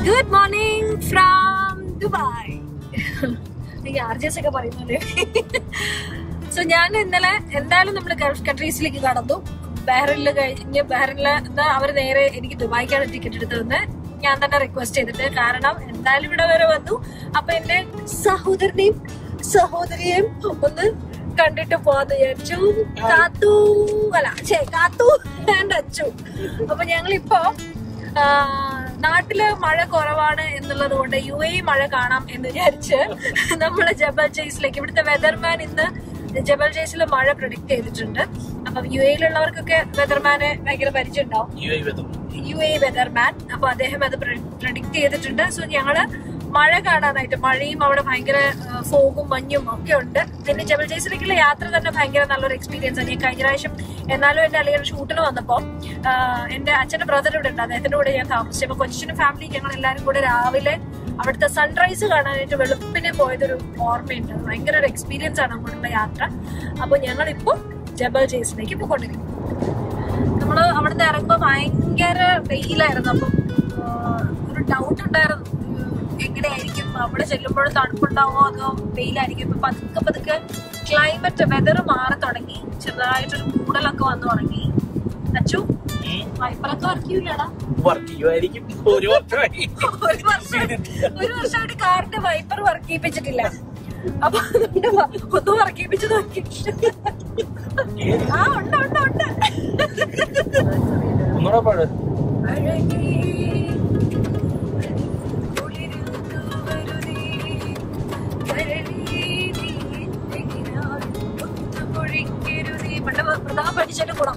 Good morning from Dubai. RJs ഒക്കെ പറയുന്നല്ലേ. So ഞാൻ ഇന്നലെ എന്തായാലും നമ്മൾ ഗൾഫ് കൺട്രീസിലേക്ക് കടന്നു. ബഹ്റിനിൽ കഴിഞ്ഞ് ബഹ്റിനിൽ അവർ നേരെ എനിക്ക് ദുബായിക്കാണ് ടിക്കറ്റ് എടുത്ത് തന്നെ ഞാൻ തന്നെ റിക്വസ്റ്റ് ചെയ്തിട്ട്. കാരണം എന്തായാലും ഇവിടെ വരെ വന്നു. അപ്പൊ എന്റെ സഹോദരിയെയും ഒന്ന് കണ്ടിട്ട് പോവാന്ന് വിചാരിച്ചു. കാത്തു ആൻഡ് അച്ചു. അപ്പൊ ഞങ്ങളിപ്പോ നാട്ടില് മഴ കുറവാണ് എന്നുള്ളത് കൊണ്ട് UAE മഴ കാണാം എന്ന് വിചാരിച്ച് നമ്മള് ജബൽ ജയ്സിലേക്ക്. ഇവിടുത്തെ വെതർമാൻ ഇന്ന് ജബൽ ജയ്സിൽ മഴ പ്രൊഡിക്ട് ചെയ്തിട്ടുണ്ട്. അപ്പൊ UAEയിലുള്ളവർക്കൊക്കെ വെതർമാനെ ഭയങ്കര പരിചയം ഉണ്ടാവും. UAE weatherman. അപ്പൊ അദ്ദേഹം അത് പ്രൊഡിക്ട് ചെയ്തിട്ടുണ്ട്. സോ ഞങ്ങള് മഴ കാണാനായിട്ട്, മഴയും അവിടെ ഭയങ്കര ഫോഗും മഞ്ഞും ഒക്കെ ഉണ്ട്. പിന്നെ ജബൽ ജയ്സിലേക്കുള്ള യാത്ര തന്നെ ഭയങ്കര നല്ലൊരു എക്സ്പീരിയൻസ് ആണ്. ഞാൻ കഴിഞ്ഞ പ്രാവശ്യം എന്നാലും എന്റെ അല്ലെങ്കിൽ ഷൂട്ടിന് വന്നപ്പോ എന്റെ അച്ഛന്റെ ബ്രദർ ഇവിടെ ഉണ്ട്, അദ്ദേഹത്തിന്റെ കൂടെ ഞാൻ താമസിച്ചു. അപ്പൊ കൊച്ചിന്റെ ഫാമിലി ഞങ്ങൾ എല്ലാരും കൂടെ രാവിലെ അവിടുത്തെ സൺറൈസ് കാണാനായിട്ട് വെളുപ്പിനെ പോയതൊരു ഓർമ്മയുണ്ട്. ഭയങ്കര ഒരു എക്സ്പീരിയൻസ് ആണ് അങ്ങോട്ടുള്ള യാത്ര. അപ്പൊ ഞങ്ങളിപ്പോ ജബൽ ജയ്സിലേക്ക് പോയിക്കൊണ്ടിരിക്കും. നമ്മള് അവിടുന്ന് ഇറങ്ങുമ്പോ ഭയങ്കര വെയിലായിരുന്നു. അപ്പം ഒരു ഡൗട്ട് ഉണ്ടായിരുന്നു, എങ്ങനെയായിരിക്കും അവിടെ ചെല്ലുമ്പോഴും തണുപ്പുണ്ടാവോ അതോ വെയിലായിരിക്കും. ഇപ്പൊ പതുക്കെ ക്ലൈമറ്റ് വെതർ മാറി തുടങ്ങി, ചെറുതായിട്ടൊരു മൂടലൊക്കെ വന്നു തുടങ്ങി. അച്ചു വൈപ്പറൊക്കെ വർക്ക് ചെയ്യൂലടാ? ഒരു വർഷമായിട്ട് കാറിന്റെ വൈപ്പർ വർക്ക് ചെയ്യിപ്പിച്ചിട്ടില്ല. അപ്പൊ ഒന്ന് വർക്ക് ചെയ്യിപ്പിച്ച് നോക്കി. ആ ഉണ്ട് പഠിച്ചിട്ട് കൂടാം.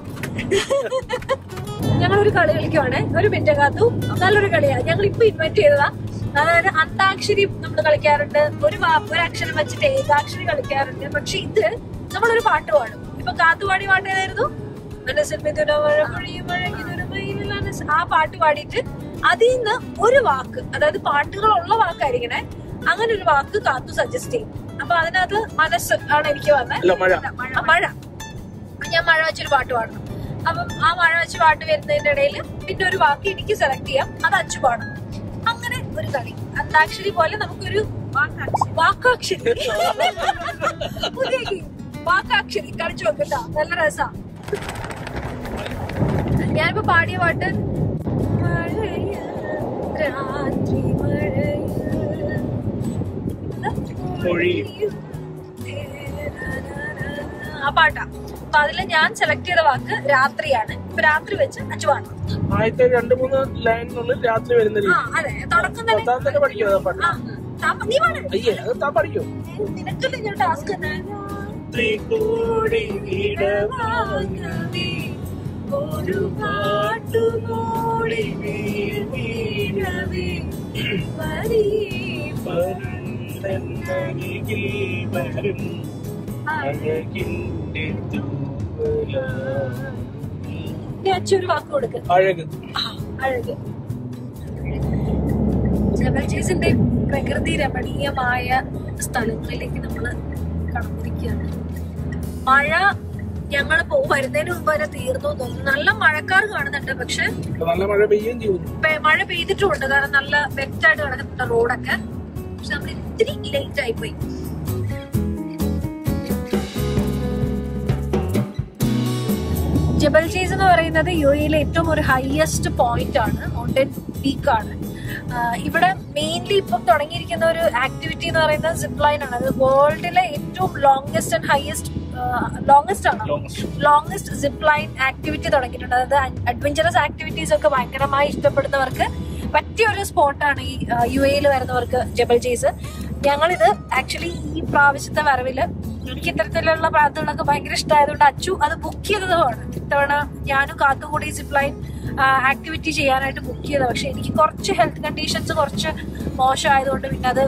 ഞങ്ങളൊരു കളി കളിക്കുവാണ്. ഒരു മിനിറ്റ് കാത്തു, നല്ലൊരു കളിയാണ്. ഞങ്ങൾ ഇപ്പൊ ഇൻവൈറ്റ് ചെയ്തതാ. അതായത് അന്താക്ഷരി നമ്മൾ കളിക്കാറുണ്ട്. ഒരു അക്ഷരം വെച്ചിട്ട് ഏകാക്ഷരി കളിക്കാറുണ്ട്. പക്ഷെ ഇത് നമ്മളൊരു പാട്ട് പാടും. ഇപ്പൊ കാത്തുപാടി പാട്ട് ഏതായിരുന്നു? മനസ്സിൽ മിഥുന മഴ പൊഴിയും ആ പാട്ട് പാടിയിട്ട് അതിൽ നിന്ന് ഒരു വാക്ക്, അതായത് പാട്ടുകളുള്ള വാക്കായിരിക്കണേ, അങ്ങനെ ഒരു വാക്ക് കാത്തു സജസ്റ്റ് ചെയ്യും. അപ്പൊ അതിനകത്ത് മനസ്സ് ആണ് എനിക്ക് വന്നത്. മഴ. ഞാൻ മഴ വെച്ചൊരു പാട്ട് പാടണം. അപ്പം ആ മഴ വെച്ച് പാട്ട് വരുന്നതിന്റെ ഇടയിൽ പിന്നെ ഒരു വാക്ക് എനിക്ക് സെലക്ട് ചെയ്യാം, അത് അച്ചു പാടണം. അങ്ങനെ ഒരു കളി, അന്താക്ഷരി പോലെ നമുക്കൊരു വാക്കാക്ഷരി പുതിയ വാക്കാക്ഷരി കളിച്ചു നോക്കട്ട. നല്ല രസാ. ഞാനിപ്പോ പാടിയ പാട്ട് രാത്രി ആ പാട്ടാ. അപ്പൊ അതില് ഞാൻ സെലക്ട് ചെയ്ത വാക്ക് രാത്രിയാണ്. ഇപ്പൊ രാത്രി വെച്ച് അച്ചു പാടണം. ആദ്യത്തെ 2-3 ലൈനിനുള്ളിൽ രാത്രി വരുന്ന രീതി. അതെ, തുടക്കം തന്നെ നിനക്കല്ലേ ഞാൻ ടാസ്ക് തന്നെ. ഒരു പാട്ടുമോളി അച്ചൊരു വാക്ക് കൊടുക്ക്. അഴക്. ജബൽ ജയ്സിന്റെ പ്രകൃതി രമണീയമായ സ്ഥലങ്ങളിലേക്ക് നമ്മള് കടന്നിരിക്കുകയാണ്. മഴ ഞങ്ങൾ വരുന്നതിന് മുമ്പ് വരെ തീർന്നു തോന്നുന്നു. നല്ല മഴക്കാർ കാണുന്നുണ്ട്, പക്ഷെ മഴ പെയ്തിട്ടുമുണ്ട്. കാരണം നല്ല വെറ്റായിട്ട് കിടക്കുന്നുണ്ട് റോഡൊക്കെ. പക്ഷെ നമ്മൾ ഇത്തിരി ലേറ്റ് ആയിപ്പോയി. ജബൽ ജയ്സ് എന്ന് പറയുന്നത് UAEയിലെ ഏറ്റവും ഒരു ഹയസ്റ്റ് പോയിന്റ് ആണ്, മൗണ്ടൻ പീക്ക് ആണ്. ഇവിടെ മെയിൻലി ഇപ്പം തുടങ്ങിയിരിക്കുന്ന ഒരു ആക്ടിവിറ്റി എന്ന് പറയുന്നത് സിപ്പ് ലൈൻ ആണ്. അത് വേൾഡിലെ ഏറ്റവും longest and highest longest zip line activity തുടങ്ങിയിട്ടുണ്ട്. അതായത് അഡ്വഞ്ചറസ് ആക്ടിവിറ്റീസ് ഒക്കെ ഭയങ്കരമായി ഇഷ്ടപ്പെടുന്നവർക്ക് പറ്റിയ ഒരു സ്പോട്ടാണ് ഈ UAEയിൽ വരുന്നവർക്ക് ജബൽ ജയ്സ്. ഞങ്ങളിത് ആക്ച്വലി ഈ പ്രാവശ്യത്തെ വരവില് എനിക്ക് ഇത്തരത്തിലുള്ള പ്രാന്തങ്ങളൊക്കെ ഭയങ്കര ഇഷ്ടമായതുകൊണ്ട് അച്ചു അത് ബുക്ക് ചെയ്തതുമാണ്. ഇത്തവണ ഞാനും കാത്തും കൂടി സിപ്പ് ലൈൻ ആക്ടിവിറ്റി ചെയ്യാനായിട്ട് ബുക്ക് ചെയ്തത്. പക്ഷെ എനിക്ക് കുറച്ച് ഹെൽത്ത് കണ്ടീഷൻസ് കുറച്ച് മോശമായതുകൊണ്ട് പിന്നെ അത്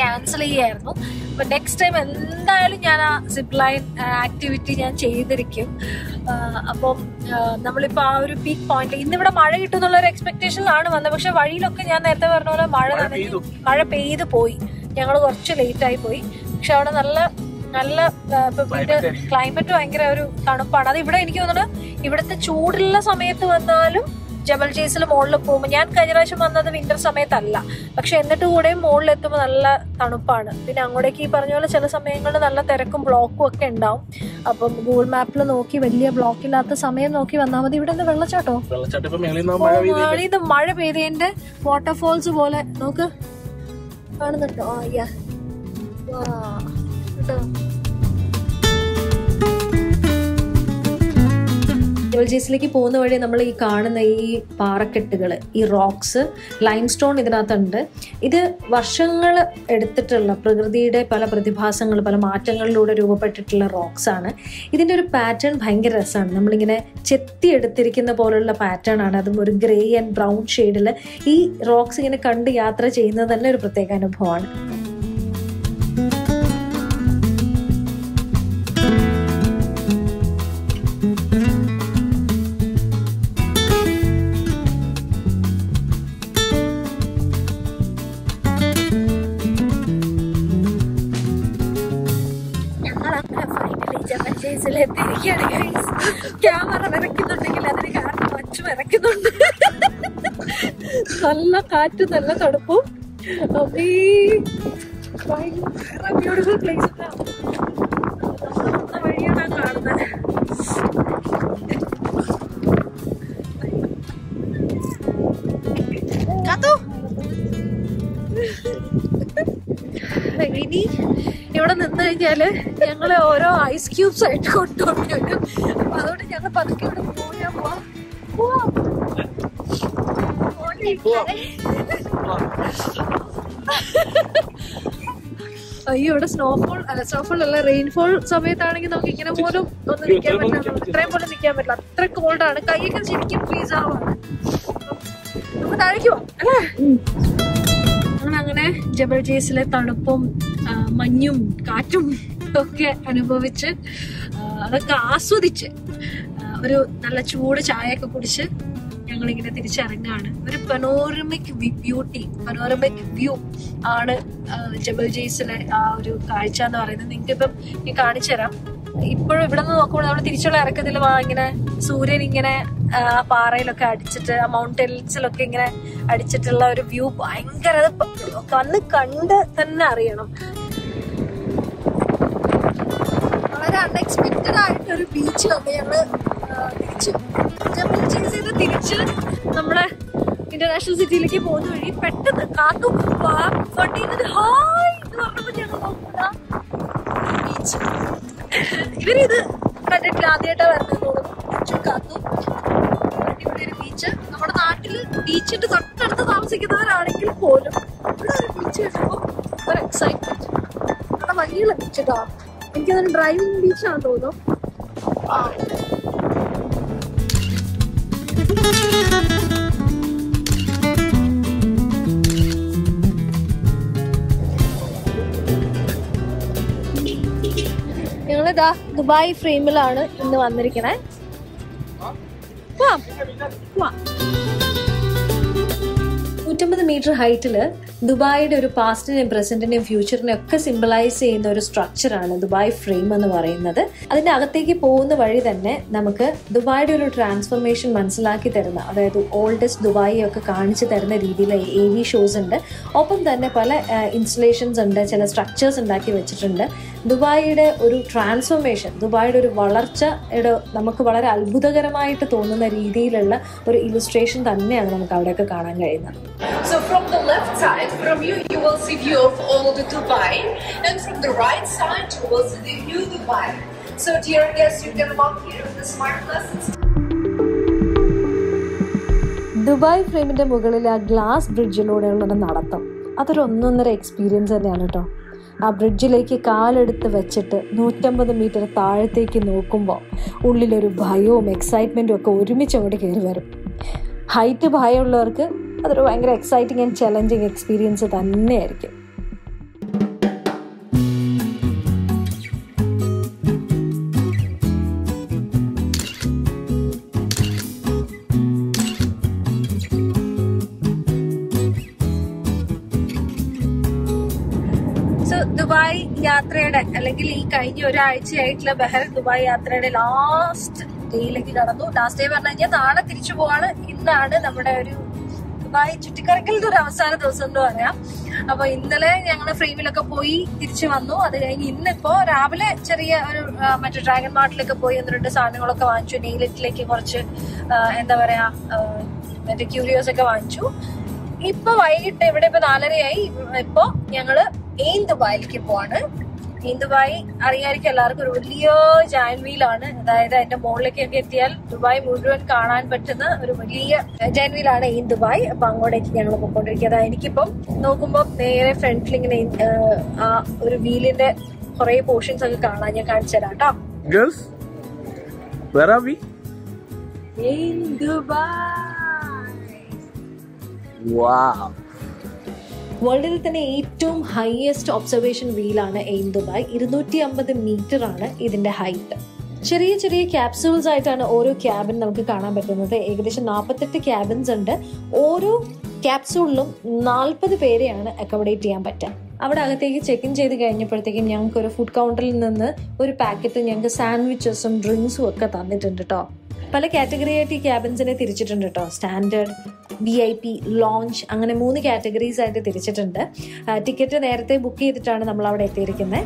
ക്യാൻസൽ ചെയ്യായിരുന്നു. അപ്പൊ നെക്സ്റ്റ് ടൈം എന്തായാലും ഞാൻ ആ സിപ്പ് ലൈൻ ആക്ടിവിറ്റി ഞാൻ ചെയ്തിരിക്കും. അപ്പം നമ്മളിപ്പോ ആ ഒരു പീക്ക് പോയിന്റ് ഇന്നിവിടെ മഴ കിട്ടും എന്നുള്ള ഒരു എക്സ്പെക്ടേഷൻ ആണ് വന്നത്. പക്ഷെ വഴിയിലൊക്കെ ഞാൻ നേരത്തെ പറഞ്ഞ പോലെ മഴ പെയ്ത് പോയി. ഞങ്ങൾ കുറച്ച് ലേറ്റ് ആയി പോയി. പക്ഷെ അവിടെ നല്ല ക്ലൈമറ്റ് ഭയങ്കര ഒരു തണുപ്പാണ്. അത് ഇവിടെ എനിക്ക് തോന്നുന്നത് ഇവിടുത്തെ ചൂടുള്ള സമയത്ത് വന്നാലും ജബൽ ജെയ്സിൽ മുകളിൽ പോകുമ്പോൾ, ഞാൻ കഴിഞ്ഞ പ്രാവശ്യം വന്നത് വിന്റർ സമയത്തല്ല, പക്ഷെ എന്നിട്ട് കൂടെ മുകളിലെത്തുമ്പോൾ നല്ല തണുപ്പാണ്. പിന്നെ അങ്ങോട്ടേക്ക് ഈ പറഞ്ഞ പോലെ ചില സമയങ്ങളിൽ നല്ല തിരക്കും ബ്ലോക്കും ഒക്കെ ഉണ്ടാവും. അപ്പം ഗൂഗിൾ മാപ്പിൽ നോക്കി വലിയ ബ്ലോക്ക് ഇല്ലാത്ത സമയം നോക്കി വന്നാൽ മതി. ഇവിടെ വെള്ളച്ചാട്ടോ, ഇത് മഴ പെയ്തതിന്റെ വാട്ടർഫോൾസ് പോലെ നോക്ക് കാണുന്നുണ്ടോ? ജബൽ ജെയ്സിലേക്ക് പോകുന്ന വഴി നമ്മൾ ഈ കാണുന്ന ഈ പാറക്കെട്ടുകൾ, ഈ റോക്സ്, ലൈം സ്റ്റോൺ ഇതിനകത്തുണ്ട്. ഇത് വർഷങ്ങൾ എടുത്തിട്ടുള്ള പ്രകൃതിയുടെ പല പ്രതിഭാസങ്ങൾ, പല മാറ്റങ്ങളിലൂടെ രൂപപ്പെട്ടിട്ടുള്ള റോക്സ് ആണ്. ഇതിൻ്റെ ഒരു പാറ്റേൺ ഭയങ്കര രസമാണ്. നമ്മളിങ്ങനെ ചെത്തിയെടുത്തിരിക്കുന്ന പോലുള്ള പാറ്റേൺ ആണ്. അതും ഒരു ഗ്രേ ആൻഡ് ബ്രൗൺ ഷെയ്ഡിൽ ഈ റോക്സ് ഇങ്ങനെ കണ്ട് യാത്ര ചെയ്യുന്നത് തന്നെ ഒരു പ്രത്യേക അനുഭവമാണ്. ക്യാമറ വരയ്ക്കുന്നുണ്ടെങ്കിൽ അതിന് കാരണം മച്ചു വരയ്ക്കുന്നുണ്ട്. നല്ല കാറ്റും നല്ല തണുപ്പും. ബ്യൂട്ടിഫുൾ പ്ലേസ് വഴിയാണ് കാണുന്നത്. ഇനി ഇവിടെ നിന്ന് കഴിഞ്ഞാല് ഞങ്ങള് ഓരോ ഐസ് ക്യൂബ്സ് ആയിട്ട് കൊണ്ടുപോയി വരും. അപ്പൊ അതുകൊണ്ട് ഞങ്ങൾ പതുക്കെ ഇവിടെ പോവാം. അയ്യോ, ഇവിടെ സ്നോഫോൾ അല്ല റെയിൻഫോൾ സമയത്താണെങ്കിൽ നമുക്ക് ഇങ്ങനെ പോലും ഒന്നും നിൽക്കാൻ പറ്റില്ല. ഇത്രയും പോലും നിൽക്കാൻ പറ്റില്ല, അത്ര കോൾഡാണ്. കൈയൊക്കെ ശരിക്കും ഫ്രീസ് ആവാണ്. നമുക്ക് താഴേക്ക് പോവാം അല്ലേ? അങ്ങനെ ജബൽ ജെയ്സിലെ തണുപ്പും മഞ്ഞും കാറ്റും ഒക്കെ അനുഭവിച്ച് അതൊക്കെ ആസ്വദിച്ച് ഒരു നല്ല ചൂട് ചായയൊക്കെ കുടിച്ച് ഞങ്ങളിങ്ങനെ തിരിച്ചിറങ്ങാണ്. ഒരു പനോരമിക് വ്യൂ ആണ് ജബൽ ജെയ്സിലെ ആ ഒരു കാഴ്ച എന്ന് പറയുന്നത്. നിങ്ങൾക്ക് ഇപ്പം ഞാൻ കാണിച്ചു തരാം. ഇപ്പോഴും ഇവിടെ നിന്ന് നോക്കുമ്പോൾ നമ്മൾ തിരിച്ചുള്ള ഇറക്കത്തിൽ ഇങ്ങനെ സൂര്യൻ ഇങ്ങനെ പാറയിലൊക്കെ അടിച്ചിട്ട്, ആ മൗണ്ടൻസിലൊക്കെ ഇങ്ങനെ അടിച്ചിട്ടുള്ള ഒരു വ്യൂ ഭയങ്കര, വന്ന് കണ്ട് തന്നെ അറിയണം. വളരെ അൺഎക്സ്പെക്റ്റഡ് ആയിട്ടൊരു ബീച്ച് വന്ന് ഞങ്ങള് തിരിച്ച് നമ്മുടെ ഇന്റർനാഷണൽ സിറ്റിയിലേക്ക് പോകുന്ന വഴി പെട്ടെന്ന് കാത്തു വണ്ടിയിൽ ഹായ് എന്ന് പറഞ്ഞപ്പോ ഞങ്ങൾ നോക്കുന്ന ബീച്ച്. ഇവരിത് കണ്ടിട്ടില്ല, ആദ്യമായിട്ടാ വരുന്നത് തോന്നുന്നു. കാത്തു അടിപൊളി ഒരു ബീച്ച്. നമ്മുടെ നാട്ടില് ബീച്ചിന്റെ തൊട്ടടുത്ത് താമസിക്കുന്നവരാണെങ്കിൽ പോലും ഇവിടെ ഒരു ബീച്ച് കിട്ടുമ്പോൾ ഒരു എക്സൈറ്റ്മെന്റ്. അവിടെ വലിയുള്ള ബീച്ച് കേട്ടോ. എനിക്കതൊരു ഡ്രൈവിംഗ് ബീച്ചാണെന്ന് തോന്നുന്നു. ഞങ്ങളിതാ ദുബായ് ഫ്രെയിമിലാണ് ഇന്ന് വന്നിരിക്കണേ. 150 മീറ്റർ ഹൈറ്റില് ദുബായിയുടെ ഒരു പാസ്റ്റിനെയും പ്രസന്റിനെയും ഫ്യൂച്ചറിനെയും ഒക്കെ സിംബലൈസ് ചെയ്യുന്ന ഒരു സ്ട്രക്ചറാണ് ദുബായ് ഫ്രെയിം എന്ന് പറയുന്നത്. അതിന്റെ അകത്തേക്ക് പോകുന്ന വഴി തന്നെ നമുക്ക് ദുബായിയുടെ ഒരു ട്രാൻസ്ഫോർമേഷൻ മനസ്സിലാക്കി തരുന്ന, അതായത് ഓൾഡസ്റ്റ് ദുബായി ഒക്കെ കാണിച്ചു തരുന്ന രീതിയിലെ AV ഷോസ് ഉണ്ട്. ഒപ്പം തന്നെ പല ഇൻസ്റ്റലേഷൻസ് ഉണ്ട്, ചില സ്ട്രക്ചേഴ്സ് ഉണ്ടാക്കി വെച്ചിട്ടുണ്ട്. ദുബായിയുടെ ഒരു ട്രാൻസ്ഫോർമേഷൻ, ദുബായിയുടെ ഒരു വളർച്ചയുടെ നമുക്ക് വളരെ അത്ഭുതകരമായിട്ട് തോന്നുന്ന രീതിയിലുള്ള ഒരു ഇലുസ്ട്രേഷൻ തന്നെയാണ് നമുക്ക് അവിടെയൊക്കെ കാണാൻ കഴിയുന്നത്. So from the left side, from you will see view of all the Dubai, and from the right side you will see the new Dubai. So dear guests, you can walk here with the smart glasses. Dubai ഫ്രെയിമിന്റെ മുകളിൽ ആ glass ബ്രിഡ്ജിലൂടെയുള്ള നടത്തം അതൊരു ഒന്നൊന്നര experience തന്നെയാണ് കേട്ടോ. ആ ബ്രിഡ്ജിലേക്ക് കാലെടുത്ത് വെച്ചിട്ട് 150 മീറ്റർ താഴത്തേക്ക് നോക്കുമ്പോൾ ഉള്ളിലൊരു ഭയവും എക്സൈറ്റ്മെൻറ്റും ഒക്കെ ഒരുമിച്ച് അങ്ങോട്ട് കയറി വരും. ഹൈറ്റ് ഭയമുള്ളവർക്ക് അതൊരു ഭയങ്കര എക്സൈറ്റിംഗ് ആൻഡ് ചലഞ്ചിങ് എക്സ്പീരിയൻസ് തന്നെയായിരിക്കും. ദുബായ് യാത്രയുടെ അല്ലെങ്കിൽ ഈ കഴിഞ്ഞ ഒരാഴ്ചയായിട്ടുള്ള ബഹൽ ദുബായ് യാത്രയുടെ ലാസ്റ്റ് ഡേയിലേക്ക് കടന്നു. ലാസ്റ്റ് ഡേ പറഞ്ഞു കഴിഞ്ഞാൽ നാളെ തിരിച്ചു പോവാണ്. ഇന്നാണ് നമ്മുടെ ഒരു ദുബായ് ചുറ്റിക്കറക്കലിന്റെ ഒരു അവസാന ദിവസം എന്ന് പറയാം. അപ്പൊ ഇന്നലെ ഞങ്ങള് ഫ്രീവിലൊക്കെ പോയി തിരിച്ചു വന്നു. അത് കഴിഞ്ഞ് ഇന്നിപ്പോ രാവിലെ ചെറിയ ഒരു മറ്റേ ഡ്രാഗൺ മാർട്ടിലൊക്കെ പോയി 1-2 സാധനങ്ങളൊക്കെ വാങ്ങിച്ചു. നെയിലിറ്റിലേക്ക് കുറച്ച് എന്താ പറയാ മറ്റേ ക്യൂരിയോസ് ഒക്കെ വാങ്ങിച്ചു. ഇപ്പൊ വൈകിട്ട് ഇവിടെ ഇപ്പൊ 4:30 ഇപ്പൊ ഞങ്ങള് എയിൻ ദുബായിലേക്ക് പോവാണ്. എയിൻ ദുബായ് അറിയാമായിരിക്കും എല്ലാവർക്കും. ഒരു വലിയ ജയന്റ് വീലാണ്. അതായത് അതിന്റെ മുകളിലേക്കൊക്കെ എത്തിയാൽ ദുബായ് മുഴുവൻ കാണാൻ പറ്റുന്ന ഒരു വലിയ ജയന്റ് വീലാണ് എയിൻ ദുബായ്. അപ്പൊ അങ്ങോട്ടേക്ക് ഞങ്ങൾ പോയിക്കൊണ്ടിരിക്കുക. എനിക്കിപ്പം നോക്കുമ്പോ നേരെ ഫ്രണ്ടിൽ ഇങ്ങനെ ആ ഒരു വീലിന്റെ കുറെ പോർഷൻസ് ഒക്കെ കാണാൻ ഞാൻ കാണിച്ചു തരാം കേട്ടോ. Girls, where are we? Ain Dubai. Wow. വേൾഡിൽ തന്നെ ഏറ്റവും ഹയസ്റ്റ് ഒബ്സർവേഷൻ വീലാണ് എയിൻ ദുബായ്. 250 മീറ്റർ ആണ് ഇതിന്റെ ഹൈറ്റ്. ചെറിയ ചെറിയ ക്യാപ്സൂൾസ് ആയിട്ടാണ് ഓരോ ക്യാബിൻ നമുക്ക് കാണാൻ പറ്റുന്നത്. ഏകദേശം 48 ക്യാബിൻസ് ഉണ്ട്. ഓരോ ക്യാപ്സൂളിലും 40 പേരെയാണ് അക്കോമഡേറ്റ് ചെയ്യാൻ പറ്റുക. അവിടെ അകത്തേക്ക് ചെക്ക് ഇൻ ചെയ്ത് കഴിഞ്ഞപ്പോഴത്തേക്കും ഞങ്ങൾക്ക് ഒരു ഫുഡ് കൗണ്ടറിൽ നിന്ന് ഒരു പാക്കറ്റ് ഞങ്ങൾക്ക് സാൻഡ്വിച്ചസും ഡ്രിങ്ക്സും ഒക്കെ തന്നിട്ടുണ്ട് കേട്ടോ. പല കാറ്റഗറി ആയിട്ട് ഈ ക്യാബിൻസിനെ തിരിച്ചിട്ടുണ്ട് കേട്ടോ. സ്റ്റാൻഡേർഡ്, VIP, ലോഞ്ച്, അങ്ങനെ 3 കാറ്റഗറീസ് ആയിട്ട് തിരിച്ചിട്ടുണ്ട്. ടിക്കറ്റ് നേരത്തെ ബുക്ക് ചെയ്തിട്ടാണ് നമ്മൾ അവിടെ എത്തിയിരിക്കുന്നത്.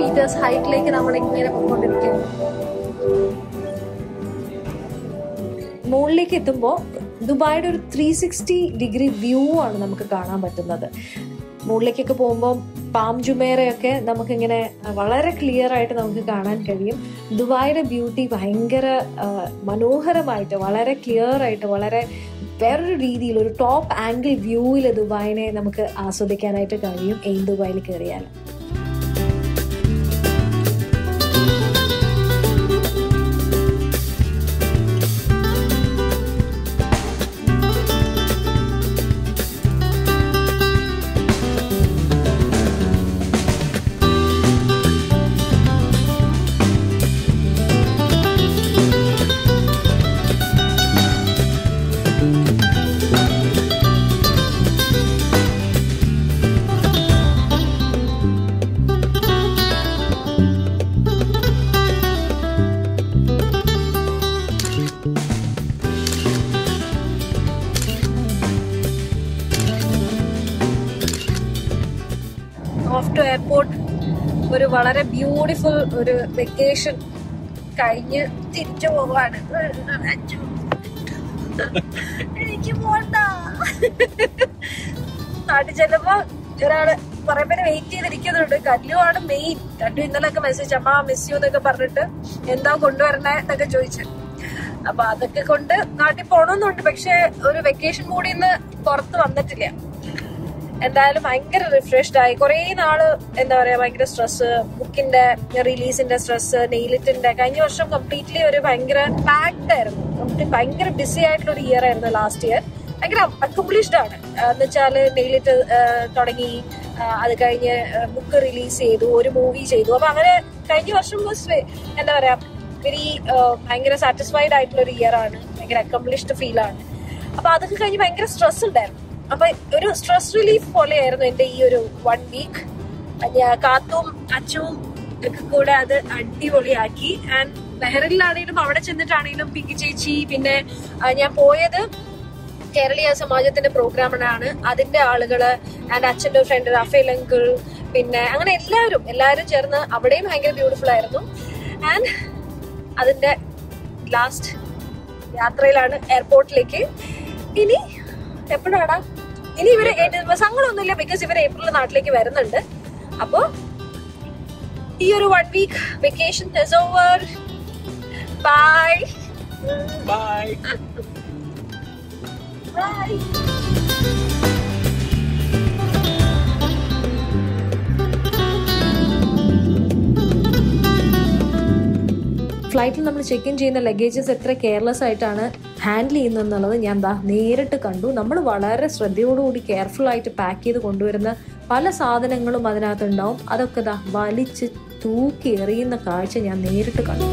meters ഹൈറ്റിലേക്ക് നമ്മൾ ഇങ്ങനെ പോയിക്കൊണ്ടിരിക്കുകയാണ്. മുകളിലേക്ക് എത്തുമ്പോൾ ദുബായിയുടെ ഒരു 360 ഡിഗ്രി വ്യൂ ആണ് നമുക്ക് കാണാൻ പറ്റുന്നത്. മുകളിലേക്കൊക്കെ പോകുമ്പോൾ പാം ജുമേറയൊക്കെ നമുക്കിങ്ങനെ വളരെ ക്ലിയർ ആയിട്ട് നമുക്ക് കാണാൻ കഴിയും. ദുബായിയുടെ ബ്യൂട്ടി ഭയങ്കര മനോഹരമായിട്ട്, വളരെ ക്ലിയർ ആയിട്ട്, വളരെ വേറൊരു രീതിയിൽ ഒരു ടോപ്പ് ആംഗിൾ വ്യൂവിൽ ദുബായിനെ നമുക്ക് ആസ്വദിക്കാനായിട്ട് കഴിയും എയിൻ ദുബായിൽ കയറിയാൽ. ഓഫ് ടു എയർപോർട്ട് ഒരു വളരെ ബ്യൂട്ടിഫുൾ ഒരു വെക്കേഷൻ കഴിഞ്ഞ് തിരിച്ചു പോവാണ്. എനിക്ക് പോണ്ട. നാട്ടിൽ ചെല്ലുമ്പോ ഒരാള് കുറെ പേര് വെയിറ്റ് ചെയ്തിരിക്കുന്നുണ്ട്. കല്ലുവാണ് മെയിൻ. കല്ലു ഇന്നലെയൊക്കെ മെസ്സേജ് അമ്മ മിസ് യു എന്നൊക്കെ പറഞ്ഞിട്ട് എന്താ കൊണ്ടുവരണേ എന്നൊക്കെ ചോദിച്ചു. അപ്പൊ അതൊക്കെ കൊണ്ട് നാട്ടിൽ പോണമെന്നുണ്ട്. പക്ഷെ ഒരു വെക്കേഷൻ മൂഡിൽ നിന്ന് പുറത്ത് വന്നിട്ടില്ല. എന്തായാലും ഭയങ്കര റിഫ്രഷ്ഡ് ആയി. കുറെ നാള് എന്താ പറയാ ഭയങ്കര സ്ട്രെസ്, ബുക്കിന്റെ റിലീസിന്റെ സ്ട്രെസ്, നെയിലിറ്റിന്റെ. കഴിഞ്ഞ വർഷം കംപ്ലീറ്റ്ലി ഒരു ഭയങ്കര പാക്ഡ് ആയിരുന്നു. ഭയങ്കര ബിസി ആയിട്ടുള്ള ഒരു ഇയർ ആയിരുന്നു ലാസ്റ്റ് ഇയർ. ഭയങ്കര അക്കംപ്ലിഷ്ഡ് ആണ്. എന്ന് വെച്ചാല് നെയിലിറ്റ് തുടങ്ങി, അത് കഴിഞ്ഞ് ബുക്ക് റിലീസ് ചെയ്തു, ഒരു മൂവി ചെയ്തു. അപ്പൊ അങ്ങനെ കഴിഞ്ഞ വർഷം എന്താ പറയാ വെരി ഭയങ്കര സാറ്റിസ്ഫൈഡ് ആയിട്ടുള്ള ഒരു ഇയർ ആണ്. ഭയങ്കര അക്കംപ്ലിഷ്ഡ് ഫീൽ ആണ്. അപ്പൊ അതൊക്കെ കഴിഞ്ഞ് ഭയങ്കര സ്ട്രെസ് ഉണ്ടായിരുന്നു. അപ്പൊ ഒരു സ്ട്രെസ് റിലീഫ് പോലെയായിരുന്നു എന്റെ ഈ ഒരു 1 വീക്ക്. കാത്തും അച്ചുവും ഒക്കെ കൂടെ അത് അടിപൊളിയാക്കി. ആൻഡ് മെഹറിലാണെങ്കിലും അവിടെ ചെന്നിട്ടാണെങ്കിലും പിങ്കി ചേച്ചി, പിന്നെ ഞാൻ പോയത് കേരളീയ സമാജത്തിന്റെ പ്രോഗ്രാമിനാണ്. അതിന്റെ ആളുകള് ആൻഡ് അച്ഛന്റെ ഫ്രണ്ട് റഫേൽ അങ്കിൾ, പിന്നെ അങ്ങനെ എല്ലാവരും ചേർന്ന് അവിടെയും ഭയങ്കര ബ്യൂട്ടിഫുൾ ആയിരുന്നു. ആൻഡ് അതിന്റെ ലാസ്റ്റ് യാത്രയിലാണ് എയർപോർട്ടിലേക്ക്. ഇനി എപ്പോഴാണ് ഇനി ഇവര് സങ്കടമൊന്നുമില്ല, ബിക്കോസ് ഇവർ ഏപ്രിലിൽ നാട്ടിലേക്ക് വരുന്നുണ്ട്. അപ്പോ ഈ ഒരു 1 week vacation is over. Bye. Bye. Bye. ഫ്ലൈറ്റിൽ നമ്മൾ ചെക്ക് ഇൻ ചെയ്യുന്ന ലഗേജസ് എത്ര കെയർലെസ് ആയിട്ടാണ് ഹാൻഡിൽ ചെയ്യുന്നതെന്നുള്ളത് ഞാൻ നേരിട്ട് കണ്ടു. നമ്മൾ വളരെ ശ്രദ്ധയോടുകൂടി കെയർഫുൾ ആയിട്ട് പാക്ക് ചെയ്ത് കൊണ്ടുവരുന്ന പല സാധനങ്ങളും അതിനകത്തുണ്ടാവും. അതൊക്കെ വലിച്ച് തൂക്കി എറിയുന്ന കാഴ്ച ഞാൻ നേരിട്ട് കണ്ടു.